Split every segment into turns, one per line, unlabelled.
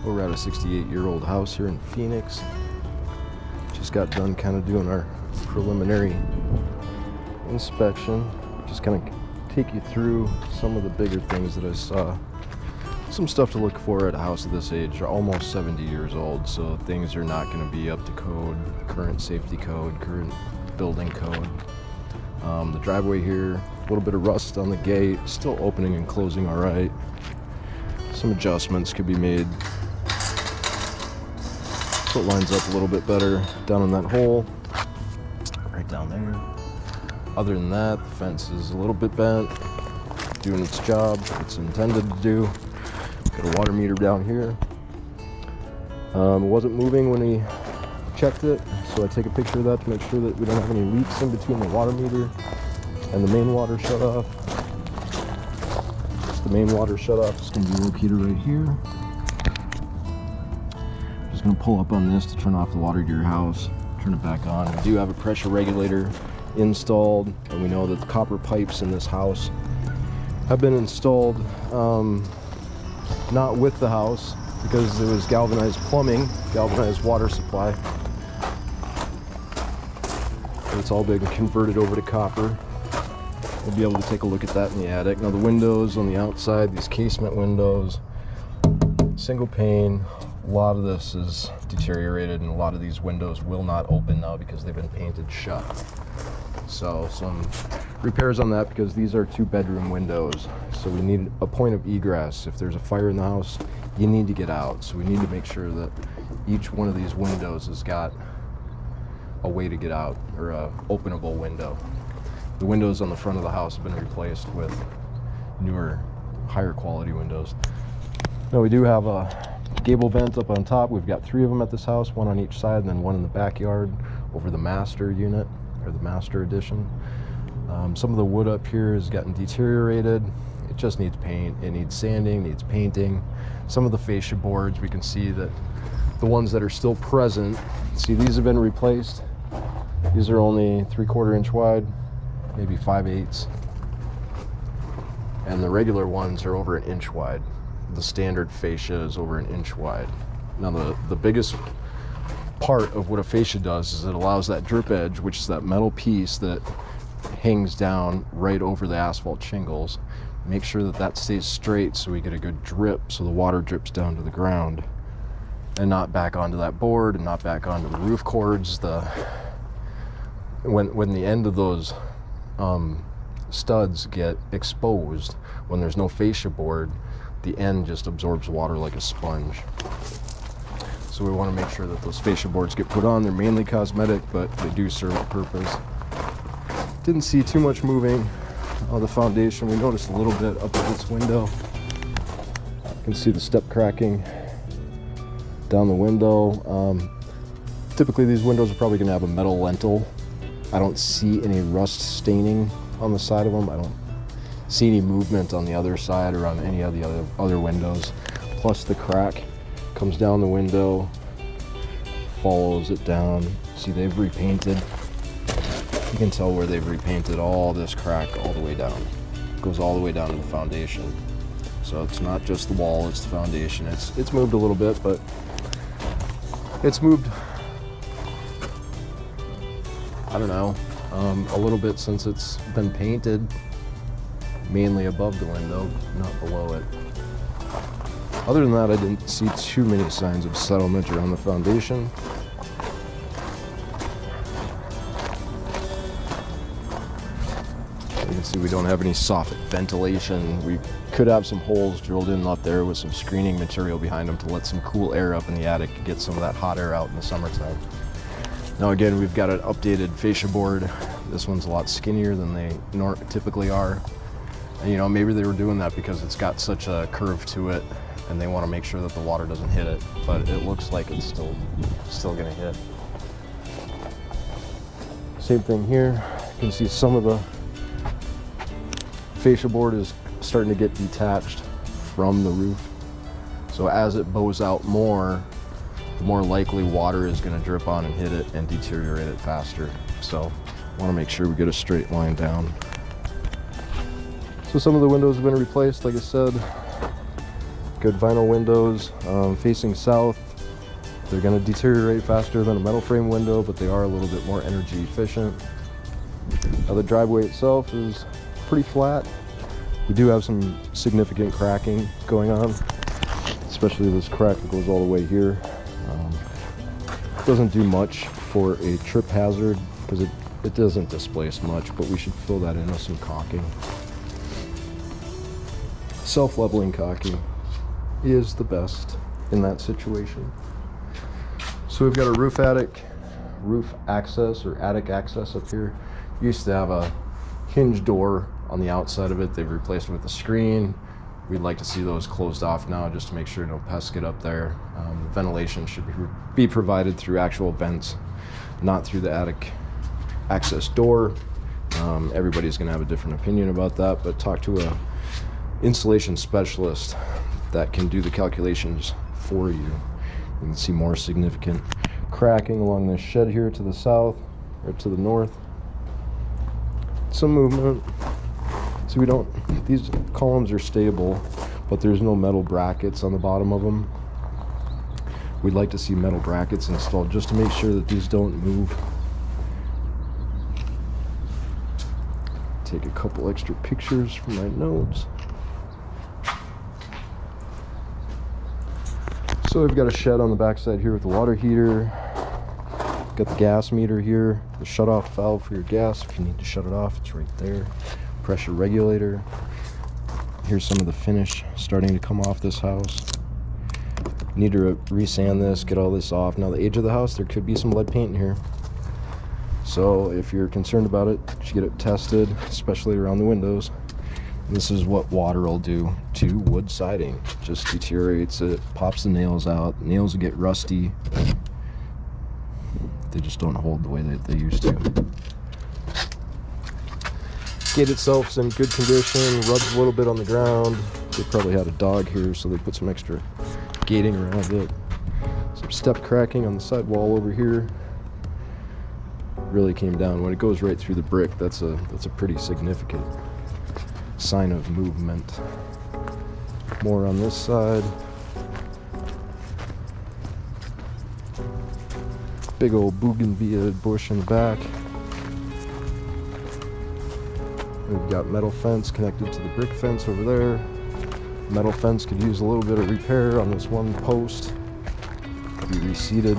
We're at a 68-year-old house here in Phoenix. Just got done kind of doing our preliminary inspection. Just kind of take you through some of the bigger things that I saw. Some stuff to look for at a house of this age. Are almost 70 years old, so things are not going to be up to code, current safety code, current building code. The driveway here, a little bit of rust on the gate, still opening and closing all right. Some adjustments could be made so it lines up a little bit better down in that hole, right down there. Other than that, the fence is a little bit bent, doing its job, it's intended to do. Got a water meter down here. It wasn't moving when we checked it, so I take a picture of that to make sure that we don't have any leaks in between the water meter and the main water shutoff. The main water shutoff is going to be located right here. Just going to pull up on this to turn off the water to your house, turn it back on. We do have a pressure regulator installed, and we know that the copper pipes in this house have been installed not with the house, because it was galvanized plumbing, galvanized water supply. It's all been converted over to copper. We'll be able to take a look at that in the attic. Now the windows on the outside, these casement windows, single pane, a lot of this is deteriorated, and a lot of these windows will not open now because they've been painted shut. So some repairs on that, because these are 2-bedroom windows. So we need a point of egress. If there's a fire in the house, you need to get out. So we need to make sure that each one of these windows has got a way to get out, or a openable window. The windows on the front of the house have been replaced with newer, higher quality windows. Now we do have a gable vent up on top. We've got 3 of them at this house, 1 on each side, and then 1 in the backyard over the master unit, or the master edition. Some of the wood up here has gotten deteriorated. It just needs paint. It needs sanding, needs painting. Some of the fascia boards, we can see that the ones that are still present, see, these have been replaced. These are only 3/4 inch wide, maybe 5/8. And the regular ones are over 1 inch wide. The standard fascia is over 1 inch wide. Now the biggest part of what a fascia does is it allows that drip edge, which is that metal piece that hangs down right over the asphalt shingles, make sure that that stays straight so we get a good drip, so the water drips down to the ground and not back onto that board and not back onto the roof cords. When the end of those studs get exposed, when there's no fascia board, the end just absorbs water like a sponge. So we want to make sure that those fascia boards get put on. They're mainly cosmetic, but they do serve a purpose. Didn't see too much moving on the foundation. We noticed a little bit up at this window. You can see the step cracking down the window. Typically these windows are probably going to have a metal lintel. I don't see any rust staining on the side of them. I don't see any movement on the other side or on any of the other windows. Plus the crack comes down the window, follows it down. See, they've repainted. You can tell where they've repainted all this crack all the way down. It goes all the way down to the foundation. So it's not just the wall, it's the foundation. It's moved a little bit, but it's moved, I don't know, a little bit since it's been painted, mainly above the window, not below it. Other than that, I didn't see too many signs of settlement around the foundation. You can see we don't have any soffit ventilation. We could have some holes drilled in up there with some screening material behind them to let some cool air up in the attic and get some of that hot air out in the summertime. Now again, we've got an updated fascia board. This one's a lot skinnier than they typically are. And, you know, maybe they were doing that because it's got such a curve to it and they want to make sure that the water doesn't hit it, but it looks like it's still gonna hit. Same thing here. You can see some of the fascia board is starting to get detached from the roof. So as it bows out more, the more likely water is going to drip on and hit it and deteriorate it faster. So I want to make sure we get a straight line down. So some of the windows have been replaced, like I said. Good vinyl windows, facing south. They're going to deteriorate faster than a metal frame window, but they are a little bit more energy efficient. Now the driveway itself is pretty flat. We do have some significant cracking going on, especially this crack that goes all the way here. It doesn't do much for a trip hazard because it doesn't displace much, but we should fill that in with some caulking. Self-leveling caulking is the best in that situation. So we've got a roof access or attic access up here. Used to have a hinge door on the outside of it. They've replaced it with a screen. We'd like to see those closed off now just to make sure no pests get up there. Ventilation should be provided through actual vents, not through the attic access door. Everybody's going to have a different opinion about that, but talk to a insulation specialist that can do the calculations for you. You can see more significant cracking along this shed here to the south or to the north. Some movement. So these columns are stable, but there's no metal brackets on the bottom of them. We'd like to see metal brackets installed just to make sure that these don't move. Take a couple extra pictures from my notes. So we've got a shed on the backside here with the water heater. Got the gas meter here, the shutoff valve for your gas. If you need to shut it off, it's right there. Pressure regulator. Here's some of the finish starting to come off this house. Need to resand this, get all this off. Now the age of the house, there could be some lead paint in here. So if you're concerned about it, you should get it tested, especially around the windows. This is what water will do to wood siding. Just deteriorates it, pops the nails out. Nails will get rusty. They just don't hold the way that they used to. Gate itself's in good condition, rubs a little bit on the ground. They probably had a dog here, so they put some extra gating around it. Some step cracking on the side wall over here. Really came down. When it goes right through the brick, that's a pretty significant sign of movement. More on this side. Big old bougainvillea bush in the back. We've got metal fence connected to the brick fence over there. Metal fence could use a little bit of repair on this one post. Be reseated.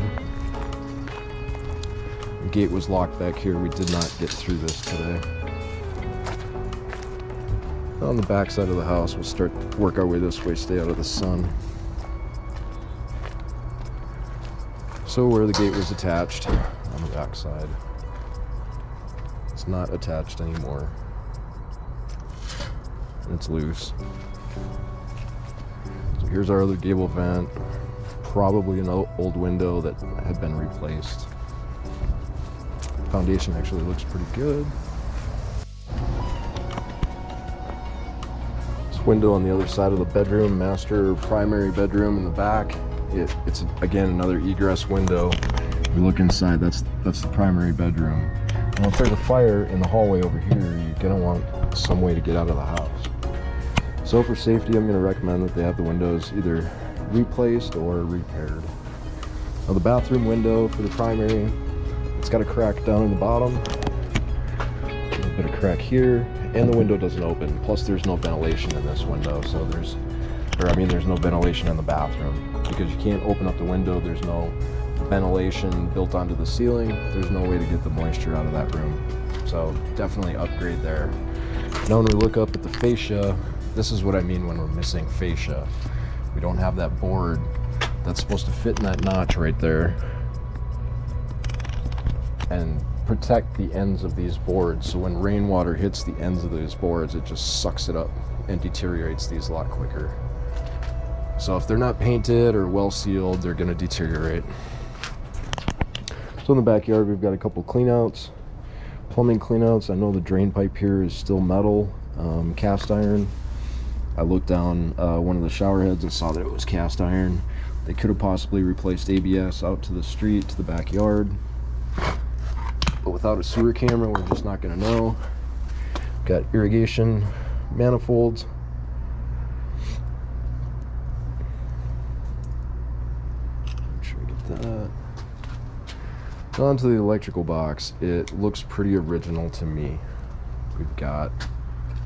The gate was locked back here. We did not get through this today. On the back side of the house, we'll work our way this way, stay out of the sun. So where the gate was attached on the back side, it's not attached anymore. It's loose. So here's our other gable vent. Probably an old window that had been replaced. Foundation actually looks pretty good. This window on the other side of the bedroom, master primary bedroom in the back. It's again another egress window. If we look inside, that's the primary bedroom. Now if there's a fire in the hallway over here, you're gonna want some way to get out of the house. So for safety, I'm gonna recommend that they have the windows either replaced or repaired. Now the bathroom window for the primary, it's got a crack down in the bottom, a bit of crack here, and the window doesn't open. Plus there's no ventilation in this window, so there's no ventilation in the bathroom. Because you can't open up the window, there's no ventilation built onto the ceiling, there's no way to get the moisture out of that room. So definitely upgrade there. Now when we look up at the fascia, this is what I mean when we're missing fascia. We don't have that board that's supposed to fit in that notch right there and protect the ends of these boards. So when rainwater hits the ends of these boards, it just sucks it up and deteriorates these a lot quicker. So if they're not painted or well sealed, they're gonna deteriorate. So in the backyard, we've got a couple cleanouts, plumbing cleanouts. I know the drain pipe here is still metal, cast iron. I looked down one of the shower heads and saw that it was cast iron. They could have possibly replaced ABS out to the street, to the backyard. But without a sewer camera, we're just not gonna know. Got irrigation manifolds. that. Onto the electrical box. It looks pretty original to me. We've got,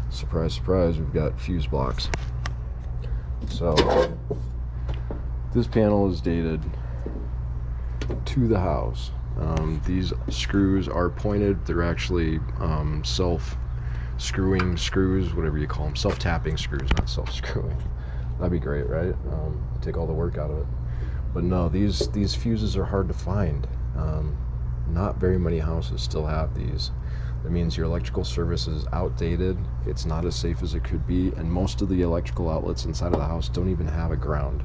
surprise, surprise, we've got fuse blocks. So this panel is dated to the house. These screws are pointed. They're actually self-screwing screws, whatever you call them, self-tapping screws, not self-screwing. That'd be great, right? Take all the work out of it. But no, these fuses are hard to find. Not very many houses still have these. That means your electrical service is outdated. It's not as safe as it could be, and most of the electrical outlets inside of the house don't even have a ground.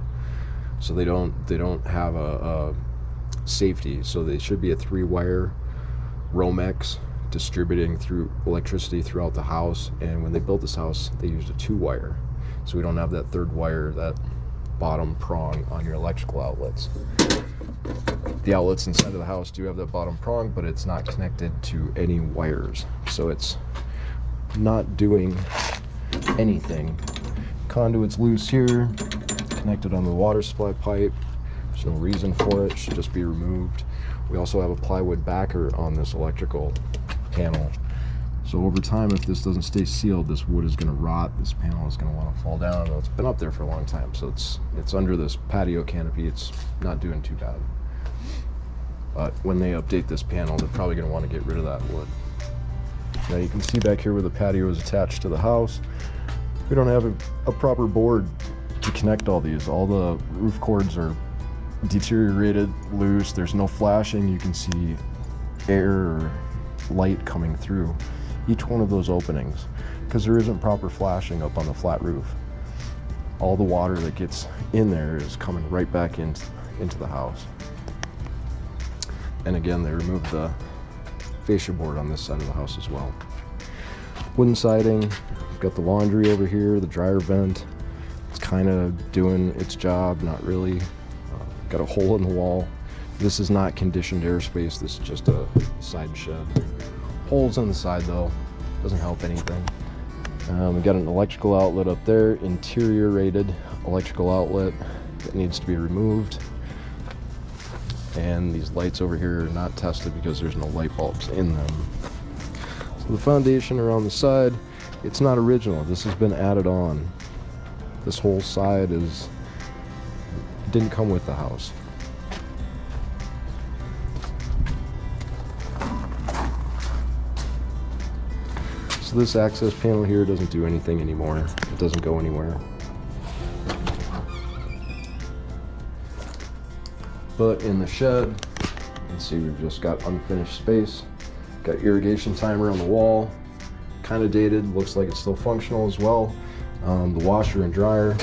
So they don't have a safety. So they should be a 3-wire Romex distributing through electricity throughout the house. And when they built this house, they used a 2-wire. So we don't have that 3rd wire, that bottom prong on your electrical outlets. The outlets inside of the house do have that bottom prong, but it's not connected to any wires, so it's not doing anything. Conduit's loose here, connected on the water supply pipe. There's no reason for it, should just be removed. We also have a plywood backer on this electrical panel, so over time, if this doesn't stay sealed, this wood is going to rot. This panel is going to want to fall down. Well, it's been up there for a long time, so it's under this patio canopy. It's not doing too bad. But when they update this panel, they're probably going to want to get rid of that wood. Now you can see back here where the patio is attached to the house, we don't have a proper board to connect all these. All the roof cords are deteriorated, loose. There's no flashing. You can see air or light coming through each one of those openings because there isn't proper flashing up on the flat roof. All the water that gets in there is coming right back into the house. And again, they removed the fascia board on this side of the house as well. Wooden siding. We've got the laundry over here, the dryer vent. It's kind of doing its job, not really. Got a hole in the wall. This is not conditioned airspace. This is just a side shed. Holes in the side though, doesn't help anything. We got an electrical outlet up there, interior rated electrical outlet that needs to be removed. And these lights over here are not tested because there's no light bulbs in them. So the foundation around the side, it's not original. This has been added on. This whole side didn't come with the house. So this access panel here doesn't do anything anymore. It doesn't go anywhere. But in the shed, you can see we've just got unfinished space. Got irrigation timer on the wall, kind of dated, looks like it's still functional as well. The washer and dryer,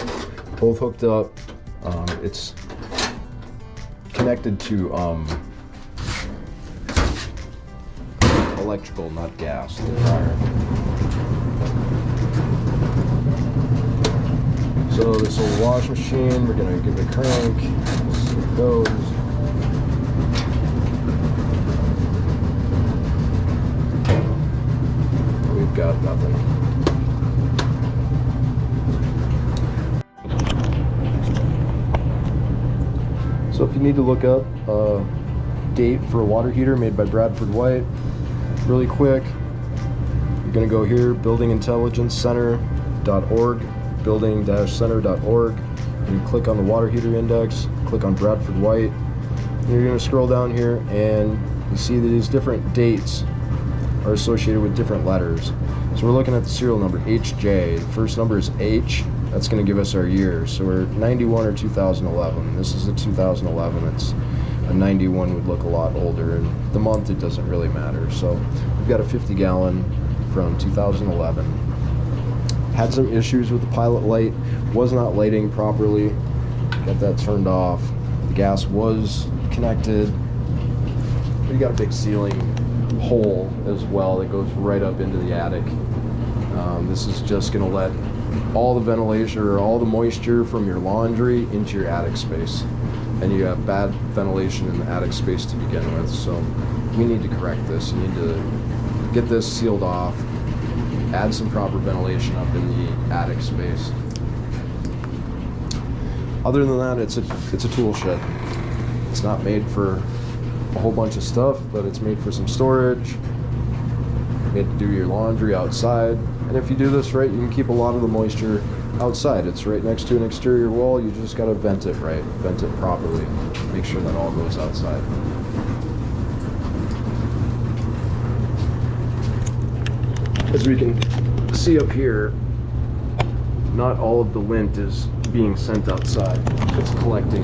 both hooked up. It's connected to electrical, not gas, the dryer. So this little wash machine, we're gonna give it a crank, see it goes. We've got nothing. So if you need to look up a date for a water heater made by Bradford White, really quick, you're gonna go here, buildingintelligencecenter.org, building-center.org, and you click on the water heater index, click on Bradford White, and you're going to scroll down here and you see that these different dates are associated with different letters. So we're looking at the serial number HJ. The first number is H. That's going to give us our year. So we're 91 or 2011. This is a 2011. It's a 91 would look a lot older, and the month it doesn't really matter. So we've got a 50-gallon from 2011. Had some issues with the pilot light, was not lighting properly, got that turned off. The gas was connected. We got a big ceiling hole as well that goes right up into the attic. This is just gonna let all the ventilation or all the moisture from your laundry into your attic space. And you have bad ventilation in the attic space to begin with, so we need to correct this. You need to get this sealed off, add some proper ventilation up in the attic space. Other than that, it's a tool shed. It's not made for a whole bunch of stuff, but it's made for some storage. Made to do your laundry outside. And if you do this right, you can keep a lot of the moisture outside. It's right next to an exterior wall. You just gotta vent it right, vent it properly. Make sure that all goes outside. As we can see up here, not all of the lint is being sent outside. It's collecting.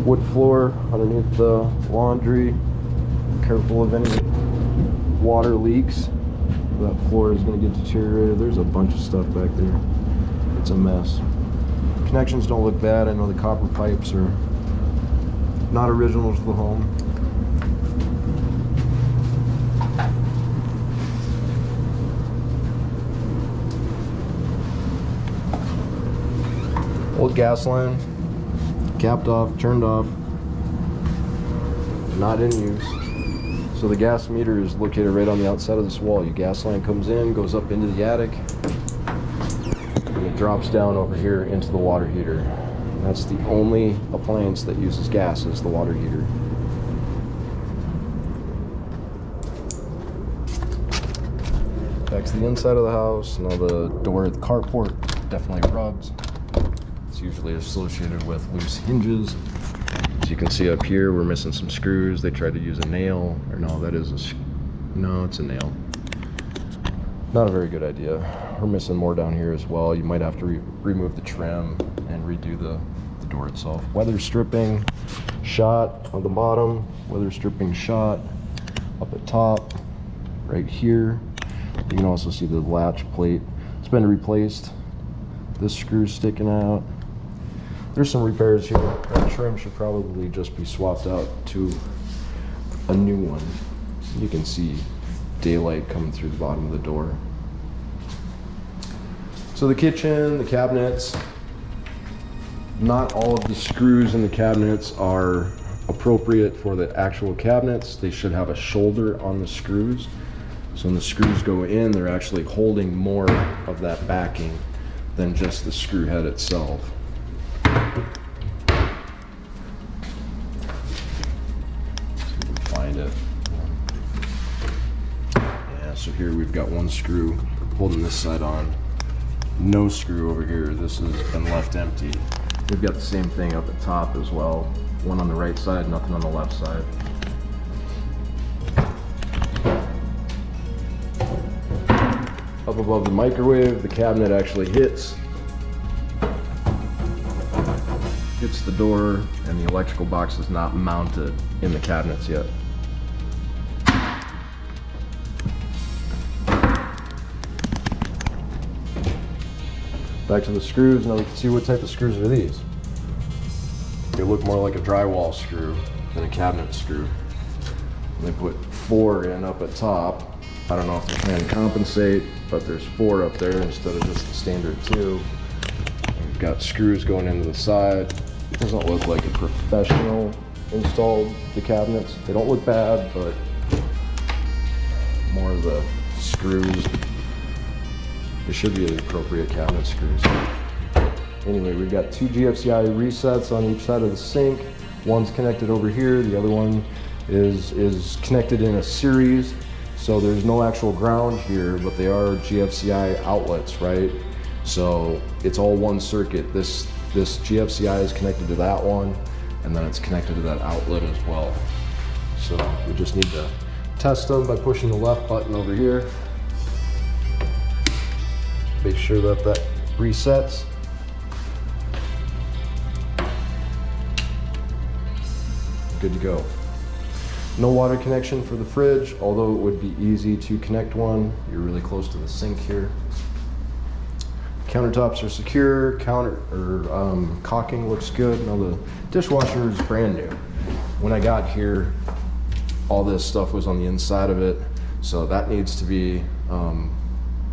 Wood floor underneath the laundry. Careful of any water leaks. That floor is going to get deteriorated. There's a bunch of stuff back there. It's a mess. Connections don't look bad. I know the copper pipes are not original to the home. Old gas line, capped off, turned off, not in use. So the gas meter is located right on the outside of this wall. Your gas line comes in, goes up into the attic, and it drops down over here into the water heater. And that's the only appliance that uses gas, is the water heater. Back to the inside of the house. Now the door at the carport definitely rubs. It's usually associated with loose hinges. As you can see up here, we're missing some screws. They tried to use a nail, or no, that is no, it's a nail. Not a very good idea. We're missing more down here as well. You might have to remove the trim and redo the door itself. Weather stripping shot on the bottom, weather stripping shot up at top, right here. You can also see the latch plate. It's been replaced. This screw's sticking out. There's some repairs here. That trim should probably just be swapped out to a new one. You can see daylight coming through the bottom of the door. So the kitchen, the cabinets, not all of the screws in the cabinets are appropriate for the actual cabinets. They should have a shoulder on the screws. So when the screws go in, they're actually holding more of that backing than just the screw head itself. It. Yeah, so here we've got one screw holding this side on, no screw over here. This has been left empty. We've got the same thing up at top as well. One on the right side, nothing on the left side. Up above the microwave, the cabinet actually hits the door, and the electrical box is not mounted in the cabinets yet. Back to the screws. Now we can see what type of screws are these. They look more like a drywall screw than a cabinet screw. And they put 4 in up at top. I don't know if they're trying to compensate, but there's 4 up there instead of just the standard 2. And we've got screws going into the side. It doesn't look like a professional installed the cabinets. They don't look bad, but more of the screws. They should be the appropriate cabinet screws. Anyway, we've got 2 GFCI resets on each side of the sink. One's connected over here, the other one is connected in a series. So there's no actual ground here, but they are GFCI outlets, right? So it's all one circuit. This GFCI is connected to that one, and then it's connected to that outlet as well. So we just need to test them by pushing the left button over here. Make sure that that resets. Good to go. No water connection for the fridge, although it would be easy to connect one. You're really close to the sink here. Countertops are secure. Caulking looks good. Now the dishwasher is brand new. When I got here, all this stuff was on the inside of it, so that needs to be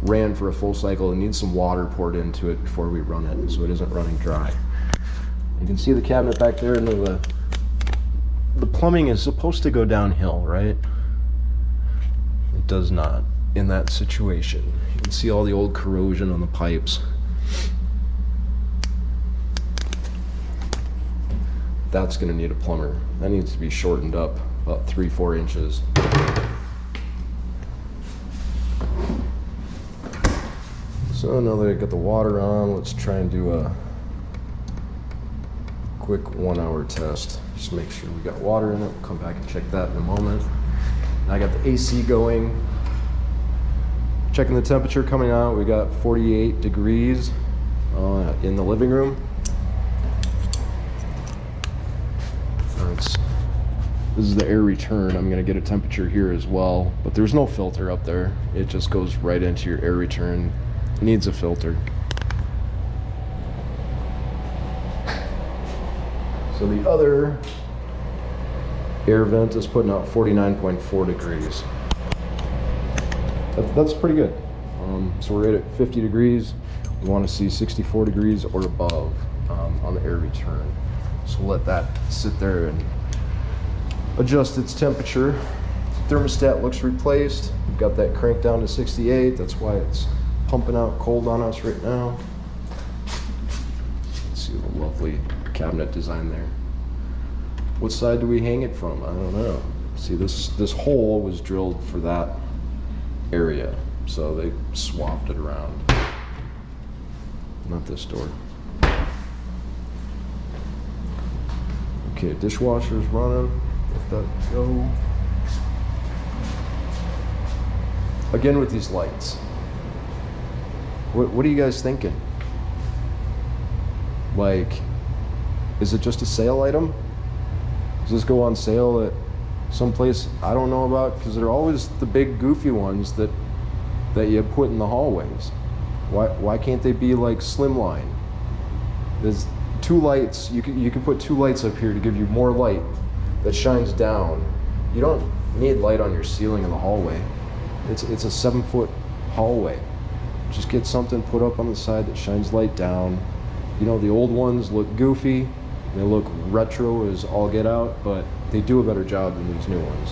ran for a full cycle. It needs some water poured into it before we run it, so it isn't running dry. You can see the cabinet back there, and the plumbing is supposed to go downhill, right? It does not in that situation. You can see all the old corrosion on the pipes. that's going to need a plumber. That needs to be shortened up about 3-4 inches. So now that I got the water on, let's try and do a quick 1-hour test. Just make sure we got water in it. We'll come back and check that in a moment. Now I got the AC going. Checking the temperature coming out. We got 48 degrees in the living room. This is the air return. I'm going to get a temperature here as well, but there's no filter up there. It just goes right into your air return. It needs a filter. So the other air vent is putting out 49.4 degrees. That's pretty good. So we're right at 50 degrees. We want to see 64 degrees or above on the air return. So we'll let that sit there and adjust its temperature. Thermostat looks replaced. We've got that cranked down to 68. That's why it's pumping out cold on us right now. Let's see the lovely cabinet design there. What side do we hang it from? I don't know. See, this hole was drilled for that area, so they swapped it around. Not this door. Okay, dishwasher's running. Let that go. Again with these lights. What are you guys thinking? Like, is it just a sale item? Does this go on sale at some place I don't know about? Because they're always the big goofy ones that you put in the hallways. Why can't they be like slimline? There's 2 lights. You can put 2 lights up here to give you more light that shines down. You don't need light on your ceiling in the hallway. It's a 7-foot hallway. Just get something put up on the side that shines light down. You know, the old ones look goofy. They look retro as all get out, but they do a better job than these new ones.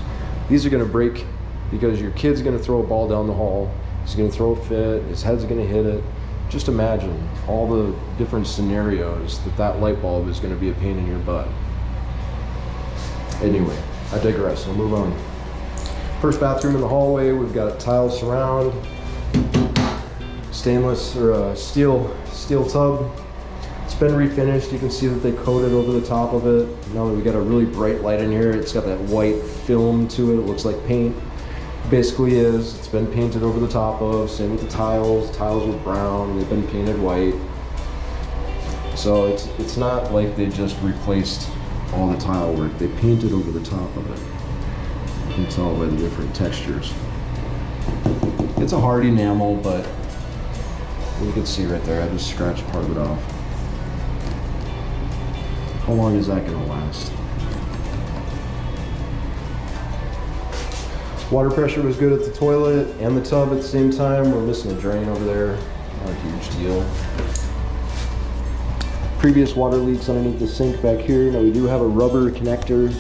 These are gonna break because your kid's gonna throw a ball down the hall. He's gonna throw a fit, his head's gonna hit it. Just imagine all the different scenarios that light bulb is gonna be a pain in your butt. Anyway, I digress, I'll move on. First bathroom in the hallway, we've got tile surround, stainless or steel tub. It's been refinished. You can see that they coated over the top of it. Now that we got a really bright light in here, it's got that white film to it. It looks like paint. Basically is. It's been painted over the top of. Same with the tiles. Tiles were brown. They've been painted white. So it's not like they just replaced all the tile work. They painted over the top of it. You can tell by the different textures. It's a hard enamel, but you can see right there, I just scratched part of it off. How long is that gonna last? Water pressure was good at the toilet and the tub at the same time. We're missing a drain over there, not a huge deal. Previous water leaks underneath the sink back here. Now we do have a rubber connector.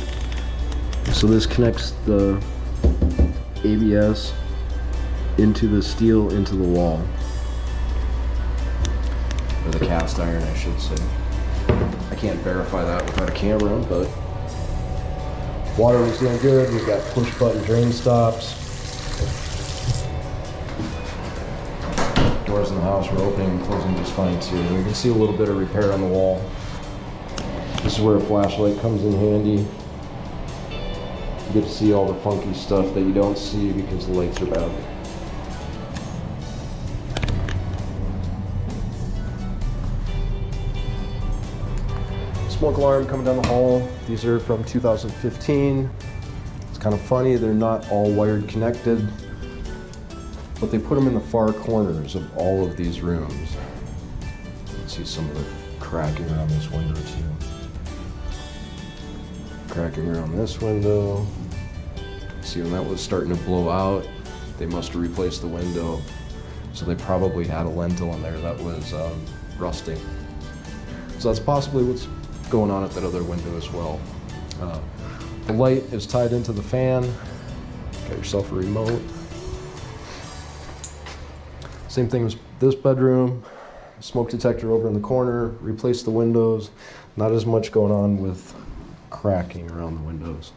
So this connects the ABS into the steel, into the wall. Or the cast iron, I should say. I can't verify that without a camera, but water was doing good. We've got push button drain stops. Doors in the house were opening and closing just fine too. And you can see a little bit of repair on the wall. This is where a flashlight comes in handy. You get to see all the funky stuff that you don't see because the lights are bad. Smoke alarm coming down the hall. These are from 2015. It's kind of funny, they're not all wired connected, but they put them in the far corners of all of these rooms. You can see some of the cracking around this window too. Cracking around this window. See, when that was starting to blow out, they must have replaced the window. So they probably had a lentil in there that was rusting. So that's possibly what's going on at that other window as well. The light is tied into the fan. Got yourself a remote. Same thing with this bedroom. smoke detector over in the corner, replaced the windows. Not as much going on with cracking around the windows.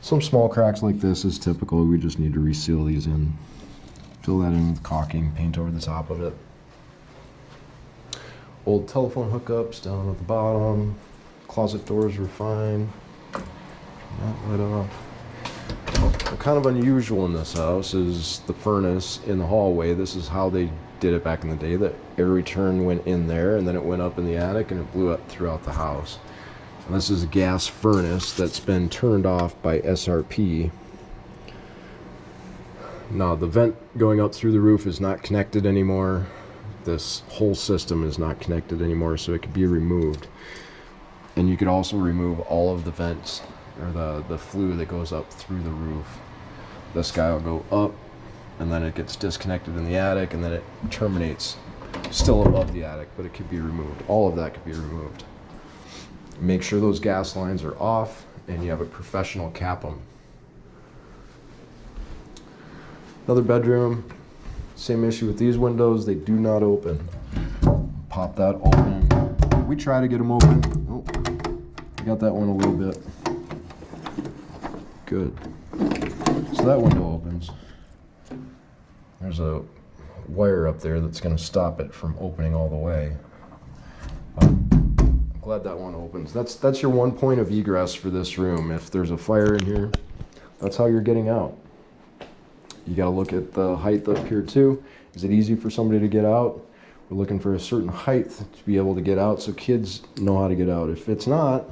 Some small cracks like this is typical. We just need to reseal these in. Fill that in with caulking, paint over the top of it. Old telephone hookups down at the bottom. Closet doors were fine. That lit off. Kind of unusual in this house is the furnace in the hallway. This is how they did it back in the day. The air return went in there and then it went up in the attic and it blew up throughout the house. And this is a gas furnace that's been turned off by SRP. Now the vent going up through the roof is not connected anymore. This whole system is not connected anymore, so it could be removed. And you could also remove all of the vents or the flue that goes up through the roof. This guy will go up and then it gets disconnected in the attic and then it terminates still above the attic, but it could be removed. All of that could be removed. Make sure those gas lines are off and you have a professional cap them. Another bedroom, same issue with these windows, they do not open. Pop that open. We try to get them open. Oh, I got that one a little bit. Good. So that window opens. There's a wire up there that's going to stop it from opening all the way. I'm glad that one opens. That's your one point of egress for this room. If there's a fire in here, that's how you're getting out. You got to look at the height up here too. Is it easy for somebody to get out? We're looking for a certain height to be able to get out so kids know how to get out. If it's not,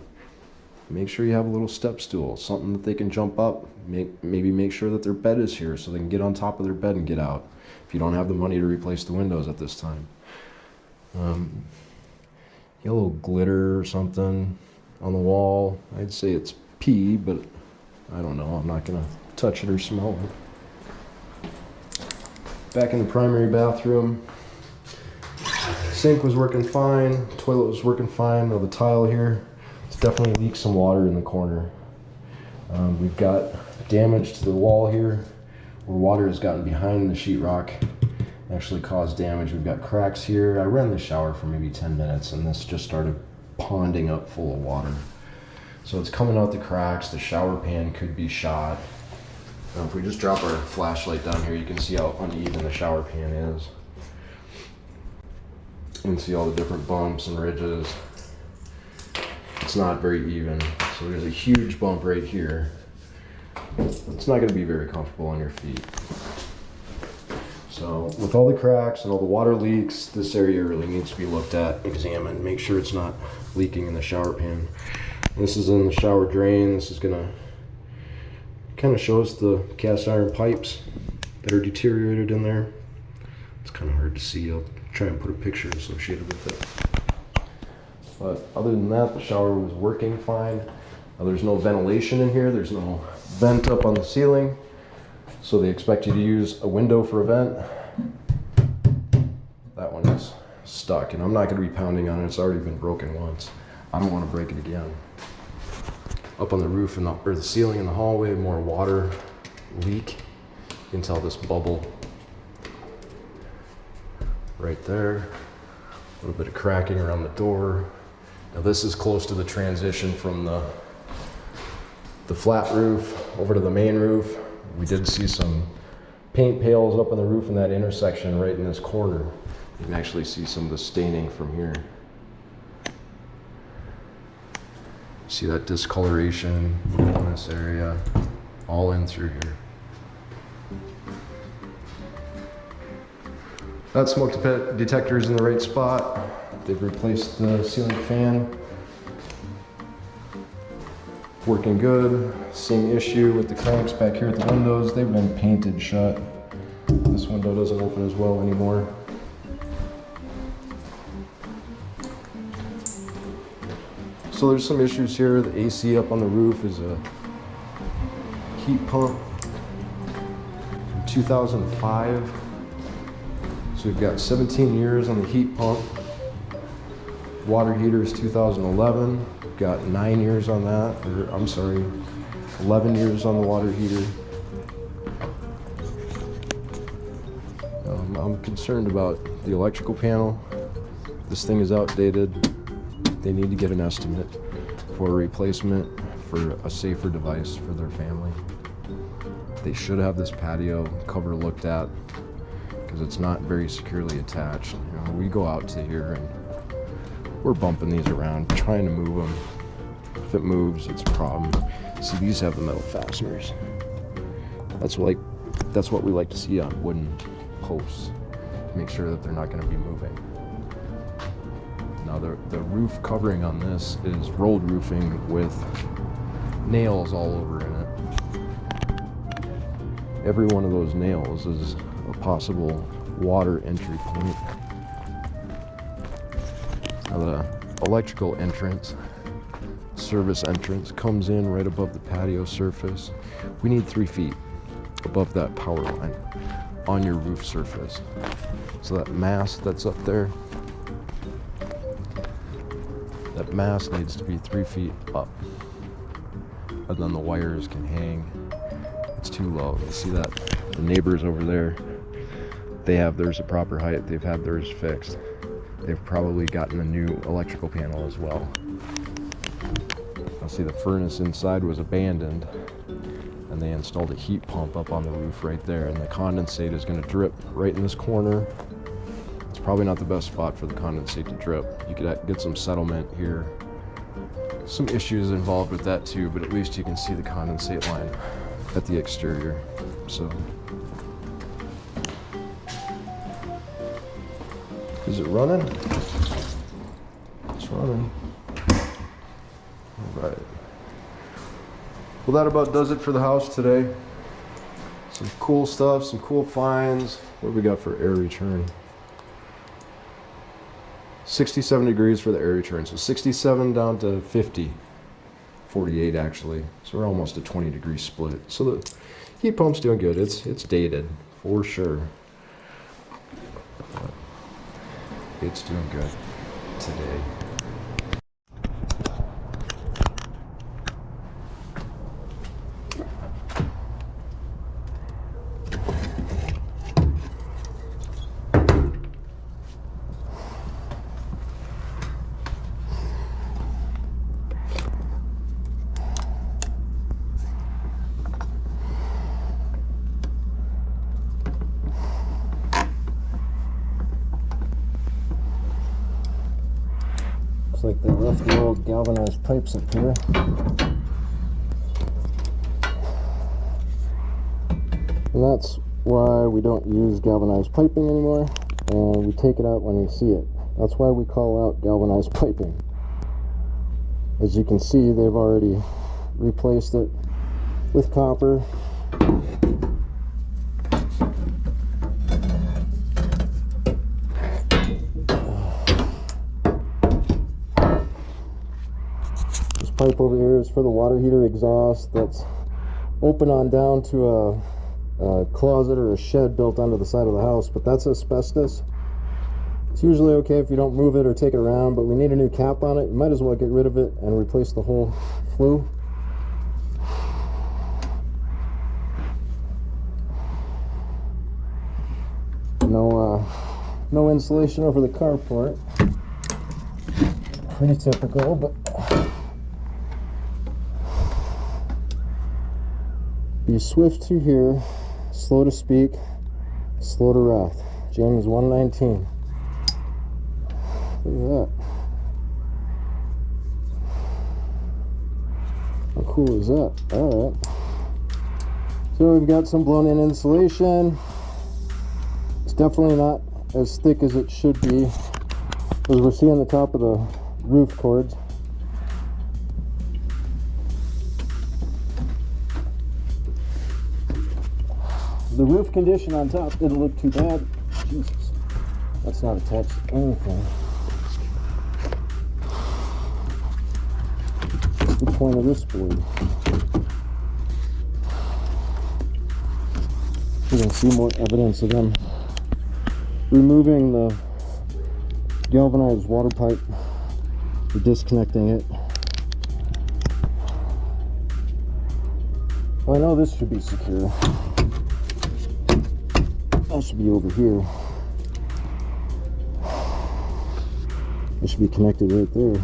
make sure you have a little step stool, something that they can jump up. Maybe make sure that their bed is here so they can get on top of their bed and get out if you don't have the money to replace the windows at this time. Yellow glitter or something on the wall. I'd say it's pee, but I don't know. I'm not going to touch it or smell it. Back in the primary bathroom, sink was working fine, toilet was working fine. Now the tile here, it's definitely leaked some water in the corner. We've got damage to the wall here where water has gotten behind the sheetrock, actually caused damage. We've got cracks here. I ran the shower for maybe 10 minutes and this just started ponding up full of water. So it's coming out the cracks. The shower pan could be shot. If we just drop our flashlight down here, you can see how uneven the shower pan is. You can see all the different bumps and ridges. It's not very even. So there's a huge bump right here. It's not going to be very comfortable on your feet. So with all the cracks and all the water leaks, this area really needs to be looked at, examined, make sure it's not leaking in the shower pan. This is in the shower drain. This is going to kind of show us the cast iron pipes that are deteriorated in there. It's kind of hard to see. I'll try and put a picture associated with it. But other than that, the shower was working fine. There's no ventilation in here. There's no vent up on the ceiling. So they expect you to use a window for a vent. That one is stuck, and I'm not going to be pounding on it. It's already been broken once. I don't want to break it again. Up on the roof and or the ceiling in the hallway, more water leak. You can tell this bubble right there. A little bit of cracking around the door. Now this is close to the transition from the flat roof over to the main roof. We did see some paint pails up on the roof in that intersection right in this corner. You can actually see some of the staining from here. See that discoloration in this area, all in through here. That smoke detector is in the right spot. They've replaced the ceiling fan. Working good. Same issue with the clamps back here at the windows. They've been painted shut. This window doesn't open as well anymore. So there's some issues here. The AC up on the roof is a heat pump from 2005. So we've got 17 years on the heat pump. Water heater is 2011. We've got 9 years on that, or I'm sorry, 11 years on the water heater. I'm concerned about the electrical panel. This thing is outdated. They need to get an estimate for a replacement for a safer device for their family. They should have this patio cover looked at because it's not very securely attached. You know, we go out to here and we're bumping these around, trying to move them. If it moves, it's a problem. See, these have the metal fasteners. That's what we like to see on wooden posts. Make sure that they're not going to be moving. Now the roof covering on this is rolled roofing with nails all over in it. Every one of those nails is a possible water entry point. Now the electrical entrance, service entrance, comes in right above the patio surface. We need 3 feet above that power line on your roof surface. So that mast that's up there, that mast needs to be 3 feet up, and then the wires can hang. It's too low. You see that? The neighbors over there, they have theirs at proper height. They've had theirs fixed. They've probably gotten a new electrical panel as well. I'll see the furnace inside was abandoned, and they installed a heat pump up on the roof right there, and the condensate is going to drip right in this corner. It's probably not the best spot for the condensate to drip. You could get some settlement here. Some issues involved with that too, but at least you can see the condensate line at the exterior. So, is it running? It's running. All right. Well, that about does it for the house today. Some cool stuff, some cool finds. What do we got for air return? 67 degrees for the air return. So 67 down to 50. 48 actually. So we're almost a 20-degree split. So the heat pump's doing good. It's dated for sure. But it's doing good today. Looks like they left the old galvanized pipes up here. And that's why we don't use galvanized piping anymore, and we take it out when we see it. That's why we call out galvanized piping. As you can see, they've already replaced it with copper. Pipe over here is for the water heater exhaust that's open on down to a closet or a shed built onto the side of the house, but that's asbestos. It's usually okay if you don't move it or take it around, but we need a new cap on it. You might as well get rid of it and replace the whole flue. No insulation over the carport. Pretty typical, but be swift to hear, slow to speak, slow to wrath. James 1:19. Look at that. How cool is that? Alright. So we've got some blown in insulation. It's definitely not as thick as it should be, as we're seeing the top of the roof cords. The roof condition on top didn't look too bad. Jesus, that's not attached to anything. What's the point of this board? You can see more evidence of them removing the galvanized water pipe, or disconnecting it. Well, I know this should be secure. That should be over here. It should be connected right there.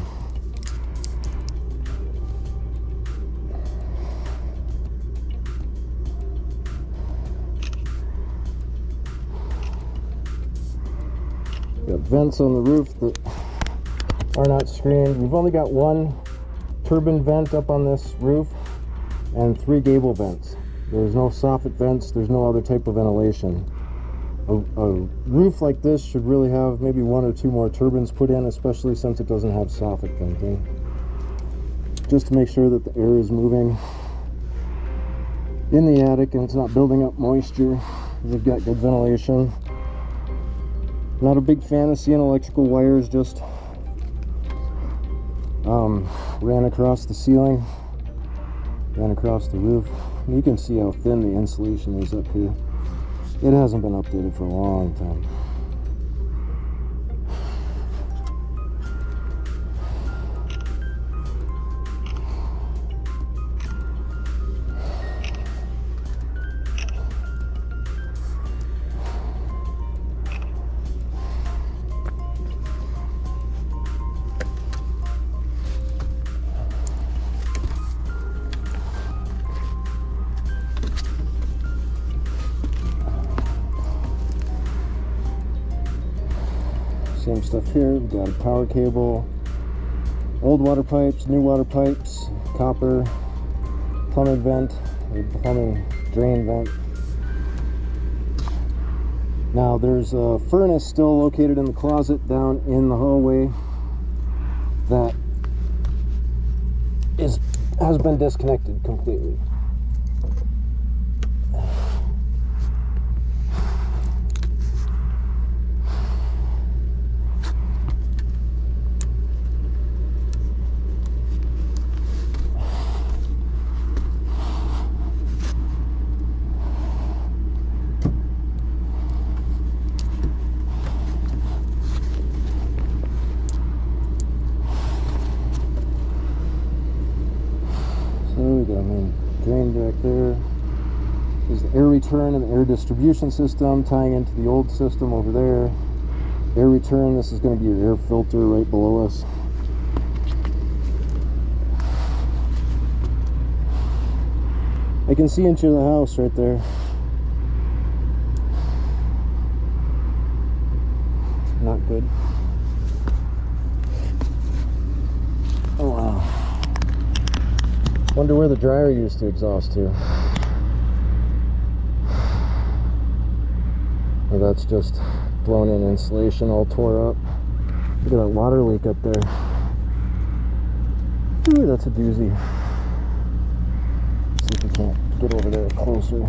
Got vents on the roof that are not screened. We've only got one turbine vent up on this roof and 3 gable vents. There's no soffit vents, there's no other type of ventilation. A roof like this should really have maybe 1 or 2 more turbines put in, especially since it doesn't have soffit venting. Just to make sure that the air is moving in the attic and it's not building up moisture. They've got good ventilation. Not a big fan of seeing electrical wires just ran across the ceiling, ran across the roof. You can see how thin the insulation is up here. It hasn't been updated for a long time. Same stuff here. We've got a power cable, old water pipes, new water pipes, copper, plumbing vent, or plumbing drain vent. Now there's a furnace still located in the closet down in the hallway that has been disconnected completely. Drain back there. There's the air return and the air distribution system tying into the old system over there. Air return, this is going to be your air filter right below us. I can see into the house right there. Not good. Oh wow. Wonder where the dryer used to exhaust to. Well, that's just blown in insulation all tore up. Look at that water leak up there. Ooh, that's a doozy. See if we can't get over there closer.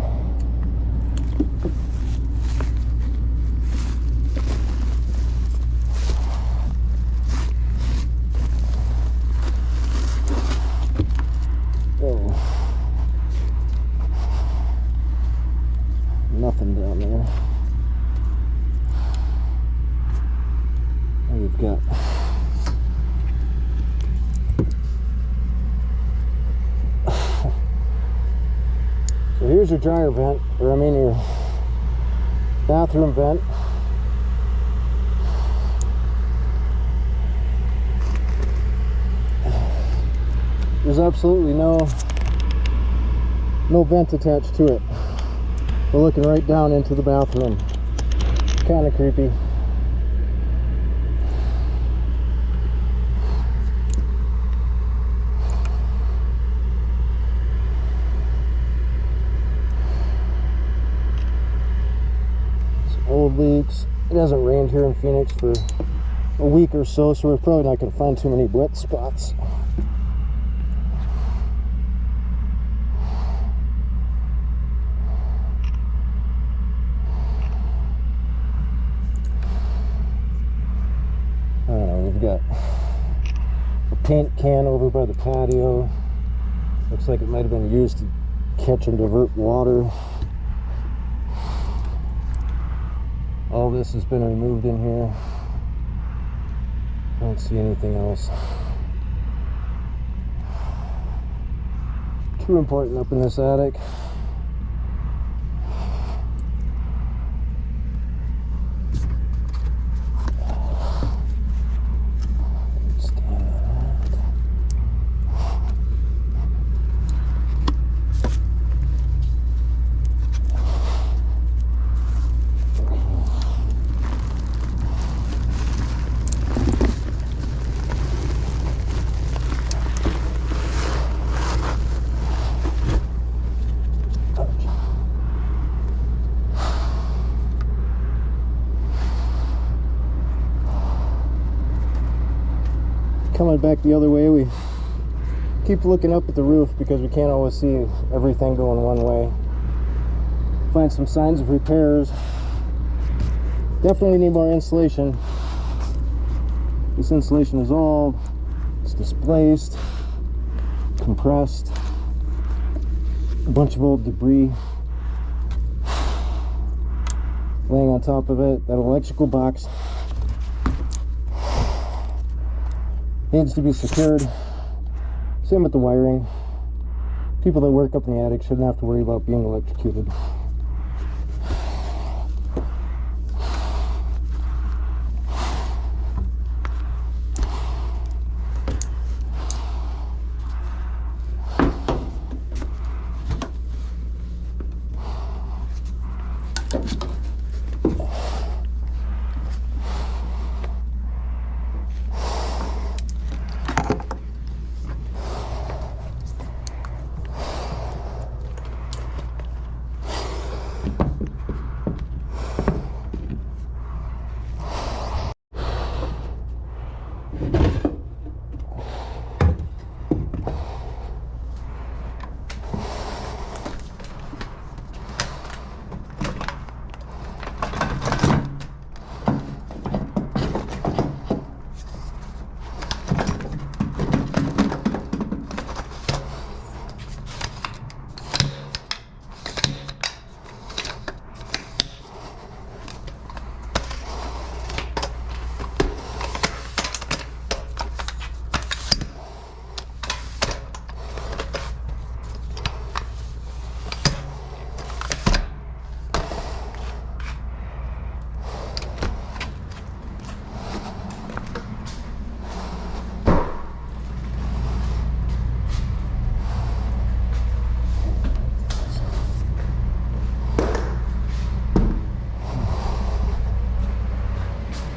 Nothing down there. And we've got so here's your dryer vent, or I mean your bathroom vent. There's absolutely no vent attached to it. We're looking right down into the bathroom. Kind of creepy. Some old leaks. It hasn't rained here in Phoenix for a week or so, so we're probably not going to find too many wet spots. We've got a paint can over by the patio. Looks like it might have been used to catch and divert water. All this has been removed in here. Don't see anything else too important up in this attic.
Coming back the other way, we keep looking up at the roof because we can't always see everything going one way. Find some signs of repairs. Definitely need more insulation. This insulation is old, it's displaced, compressed, a bunch of old debris laying on top of it. That electrical box needs to be secured. Same with the wiring. People that work up in the attic shouldn't have to worry about being electrocuted.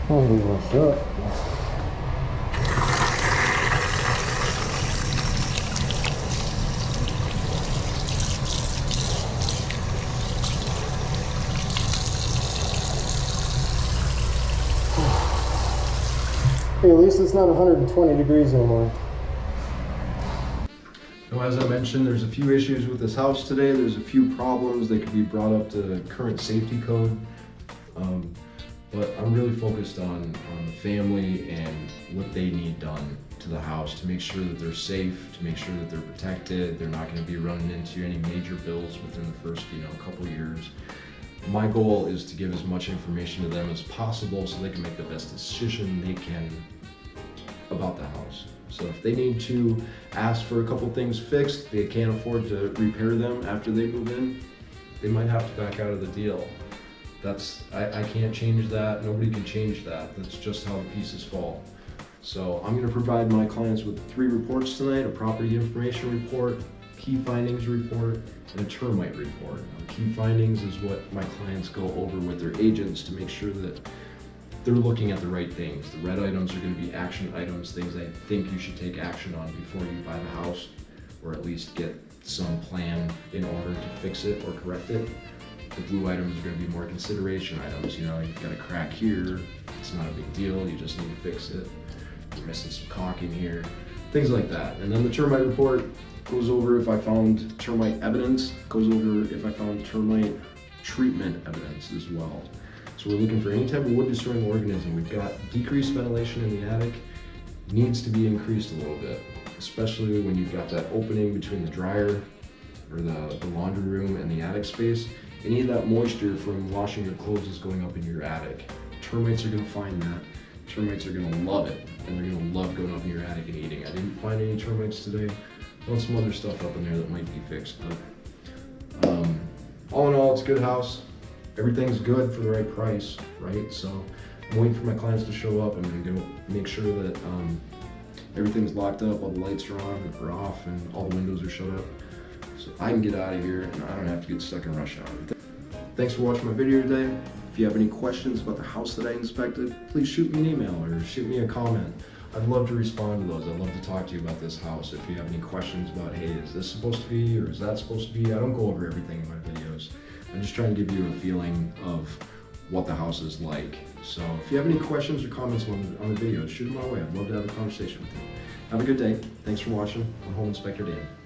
We will show it. Hey, at least it's not 120 degrees anymore.
Now, as I mentioned, there's a few issues with this house today. There's a few problems that could be brought up to the current safety code. But I'm really focused on the family and what they need done to the house to make sure that they're safe, to make sure that they're protected, they're not going to be running into any major bills within the first, couple years. My goal is to give as much information to them as possible so they can make the best decision they can about the house. So if they need to ask for a couple things fixed, they can't afford to repair them after they move in, they might have to back out of the deal. I can't change that, nobody can change that, that's just how the pieces fall. So I'm going to provide my clients with 3 reports tonight: a property information report, key findings report, and a termite report. Now, key findings is what my clients go over with their agents to make sure that they're looking at the right things. The red items are going to be action items, things I think you should take action on before you buy the house, or at least get some plan in order to fix it or correct it. The blue items are going to be more consideration items. You've got a crack here, it's not a big deal, you just need to fix it. You're missing some caulking here, things like that. And then the termite report goes over if I found termite evidence, goes over if I found termite treatment evidence as well. So we're looking for any type of wood destroying organism. We've got decreased ventilation in the attic, needs to be increased a little bit, especially when you've got that opening between the dryer or the laundry room and the attic space. Any of that moisture from washing your clothes is going up in your attic. Termites are going to find that. Termites are going to love it, and they're going to love going up in your attic and eating. I didn't find any termites today. Found some other stuff up in there that might be fixed, but all in all, it's a good house. Everything's good for the right price, right? So I'm waiting for my clients to show up, and I'm going to make sure that everything's locked up, all the lights are on or off, and all the windows are shut up, so I can get out of here and I don't have to get stuck in rush hour. Thanks for watching my video today. If you have any questions about the house that I inspected, please shoot me an email or shoot me a comment. I'd love to respond to those. I'd love to talk to you about this house. If you have any questions about, hey, is this supposed to be or is that supposed to be? I don't go over everything in my videos. I'm just trying to give you a feeling of what the house is like. So if you have any questions or comments on the video, shoot them my way. I'd love to have a conversation with you. Have a good day. Thanks for watching. I'm Home Inspector Dan.